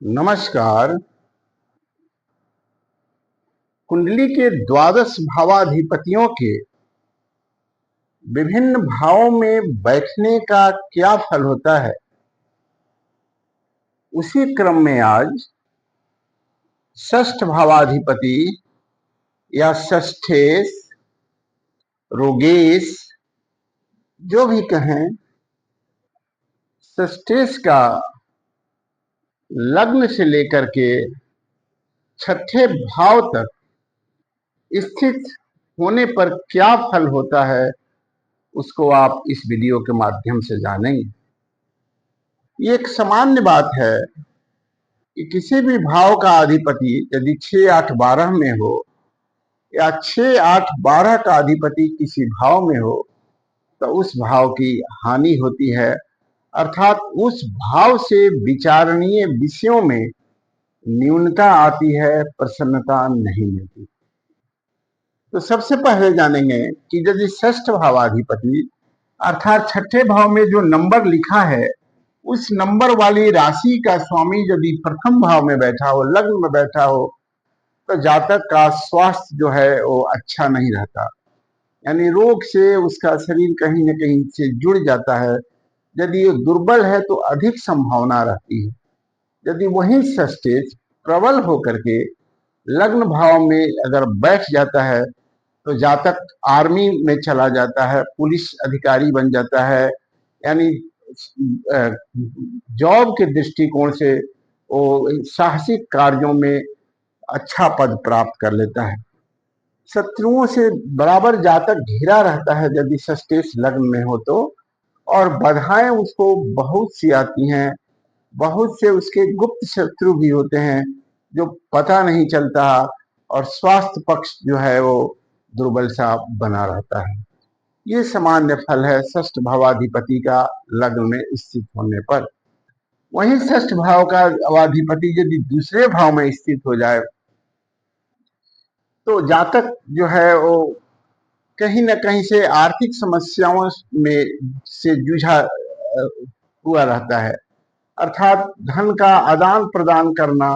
नमस्कार। कुंडली के द्वादश भावाधिपतियों के विभिन्न भावों में बैठने का क्या फल होता है, उसी क्रम में आज षष्ठ भावाधिपति या षष्ठेश, रोगेश, जो भी कहें, षष्ठेश का लग्न से लेकर के छठे भाव तक स्थित होने पर क्या फल होता है, उसको आप इस वीडियो के माध्यम से जानेंगे। ये एक सामान्य बात है कि किसी भी भाव का अधिपति यदि 6, 8, 12 में हो या 6, 8, 12 का अधिपति किसी भाव में हो तो उस भाव की हानि होती है, अर्थात उस भाव से विचारणीय विषयों में न्यूनता आती है, प्रसन्नता नहीं मिलती। तो सबसे पहले जानेंगे कि यदि षष्ठ भावाधिपति अर्थात छठे भाव में जो नंबर लिखा है उस नंबर वाली राशि का स्वामी यदि प्रथम भाव में बैठा हो, लग्न में बैठा हो, तो जातक का स्वास्थ्य जो है वो अच्छा नहीं रहता, यानी रोग से उसका शरीर कहीं न कहीं से जुड़ जाता है। यदि ये दुर्बल है तो अधिक संभावना रहती है। यदि वही षष्ठेश प्रबल होकर के लग्न भाव में अगर बैठ जाता है तो जातक आर्मी में चला जाता है, पुलिस अधिकारी बन जाता है, यानी जॉब के दृष्टिकोण से वो साहसिक कार्यों में अच्छा पद प्राप्त कर लेता है। शत्रुओं से बराबर जातक घिरा रहता है यदि षष्ठेश लग्न में हो तो, और बाधाएं उसको बहुत सी आती हैं। बहुत से उसके गुप्त शत्रु भी होते हैं जो पता नहीं चलता, और स्वास्थ्य पक्ष जो है वो दुर्बल सा बना रहता है। ये सामान्य फल है षष्ठ भावाधिपति का लग्न में स्थित होने पर। वहीं षष्ठ भाव का अधिपति यदि दूसरे भाव में स्थित हो जाए तो जातक जो है वो कहीं न कहीं से आर्थिक समस्याओं में से जूझा हुआ रहता है, अर्थात धन का आदान प्रदान करना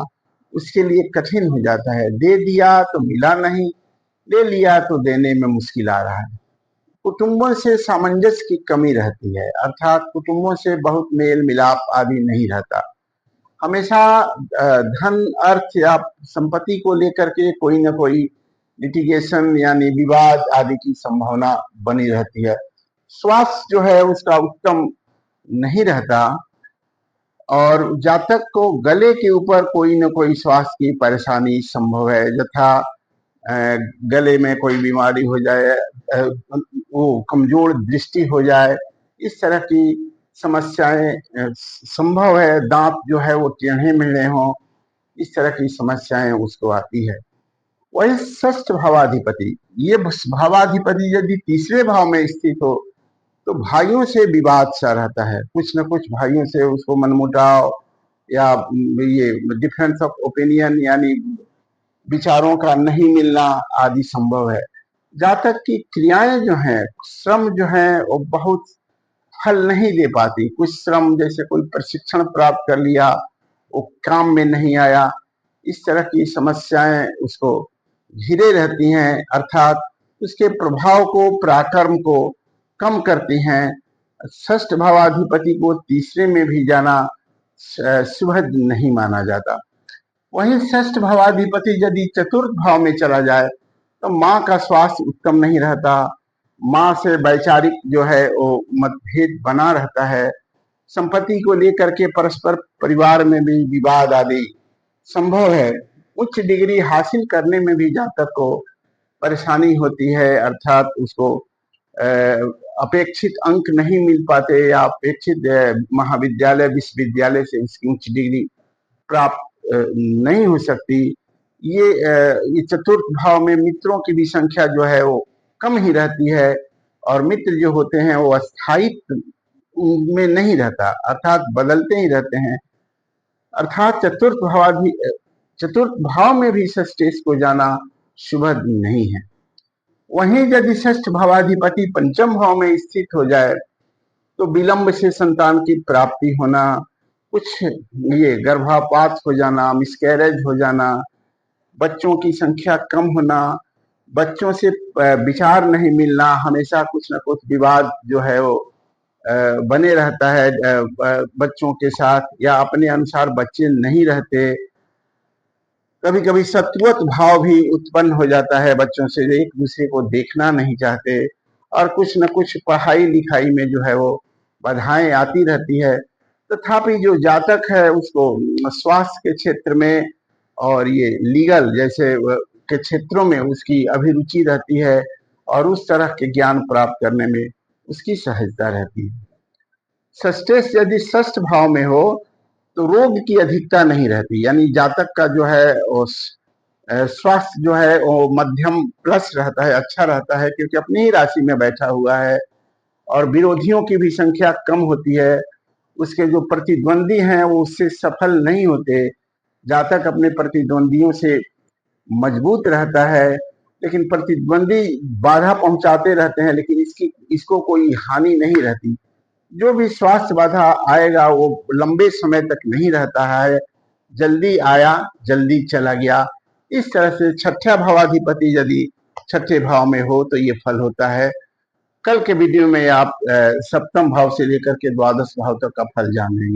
उसके लिए कठिन हो जाता है। दे दिया तो मिला नहीं, ले लिया तो देने में मुश्किल आ रहा है। कुटुंबों से सामंजस्य की कमी रहती है, अर्थात कुटुंबों से बहुत मेल मिलाप आदि नहीं रहता। हमेशा धन, अर्थ या संपत्ति को लेकर के कोई न कोई लिटिगेशन यानी विवाद आदि की संभावना बनी रहती है। स्वास्थ्य जो है उसका उत्तम नहीं रहता, और जातक को गले के ऊपर कोई न कोई स्वास्थ्य की परेशानी संभव है, यथा गले में कोई बीमारी हो जाए, वो कमजोर दृष्टि हो जाए, इस तरह की समस्याएं संभव है। दांत जो है वो टेढ़े मेढ़े हों, इस तरह की समस्याएं उसको आती है। वही षष्ठ भावाधिपति, ये भावाधिपति यदि तीसरे भाव में स्थित हो तो भाइयों से विवाद सा रहता है, कुछ न कुछ भाइयों से उसको मनमुटाव या ये डिफरेंस ऑफ ओपिनियन यानी विचारों का नहीं मिलना आदि संभव है। जातक की क्रियाएं जो हैं, श्रम जो है वो बहुत फल नहीं दे पाती। कुछ श्रम जैसे कोई प्रशिक्षण प्राप्त कर लिया, वो काम में नहीं आया, इस तरह की समस्याएं उसको घिरे रहती हैं, अर्थात उसके प्रभाव को, पराक्रम को कम करती हैं। षष्ठ भावाधिपति को तीसरे में भी जाना शुभ नहीं माना जाता। वहीं षष्ठ भावाधिपति यदि चतुर्थ भाव में चला जाए तो माँ का स्वास्थ्य उत्तम नहीं रहता, माँ से वैचारिक जो है वो मतभेद बना रहता है। संपत्ति को लेकर के परस्पर परिवार में भी विवाद आदि संभव है। उच्च डिग्री हासिल करने में भी जातक को परेशानी होती है, अर्थात उसको अपेक्षित अंक नहीं मिल पाते या अपेक्षित महाविद्यालय विश्वविद्यालय से उसकी उच्च डिग्री प्राप्त नहीं हो सकती। ये चतुर्थ भाव में मित्रों की भी संख्या जो है वो कम ही रहती है, और मित्र जो होते हैं वो स्थायित्व में नहीं रहता, अर्थात बदलते ही रहते हैं। अर्थात चतुर्थ भाव में भी षष्ठेश को जाना शुभ नहीं है। वहीं यदि षष्ठ भावाधिपति पंचम भाव में स्थित हो जाए तो विलंब से संतान की प्राप्ति होना, कुछ ये गर्भापात हो जाना, मिसकैरेज हो जाना, बच्चों की संख्या कम होना, बच्चों से विचार नहीं मिलना, हमेशा कुछ न कुछ विवाद जो है वो बने रहता है बच्चों के साथ, या अपने अनुसार बच्चे नहीं रहते। कभी कभी शत्रुत्व भाव भी उत्पन्न हो जाता है बच्चों से, एक दूसरे को देखना नहीं चाहते, और कुछ न कुछ पढ़ाई लिखाई में जो है वो बाधाएं आती रहती है। तथापि जो जातक है उसको स्वास्थ्य के क्षेत्र में और ये लीगल जैसे के क्षेत्रों में उसकी अभिरुचि रहती है, और उस तरह के ज्ञान प्राप्त करने में उसकी सहजता रहती है। षष्ठेश यदि षष्ठ भाव में हो तो रोग की अधिकता नहीं रहती, यानी जातक का जो है स्वास्थ्य जो है वो मध्यम प्लस रहता है, अच्छा रहता है, क्योंकि अपनी ही राशि में बैठा हुआ है, और विरोधियों की भी संख्या कम होती है। उसके जो प्रतिद्वंदी हैं वो उससे सफल नहीं होते। जातक अपने प्रतिद्वंदियों से मजबूत रहता है, लेकिन प्रतिद्वंदी बाधा पहुंचाते रहते हैं, लेकिन इसको कोई हानि नहीं रहती। जो भी स्वास्थ्य बाधा आएगा वो लंबे समय तक नहीं रहता है, जल्दी आया जल्दी चला गया। इस तरह से छठा भावाधिपति यदि छठे भाव में हो तो ये फल होता है। कल के वीडियो में आप सप्तम भाव से लेकर के द्वादश भाव तक का फल जानेंगे।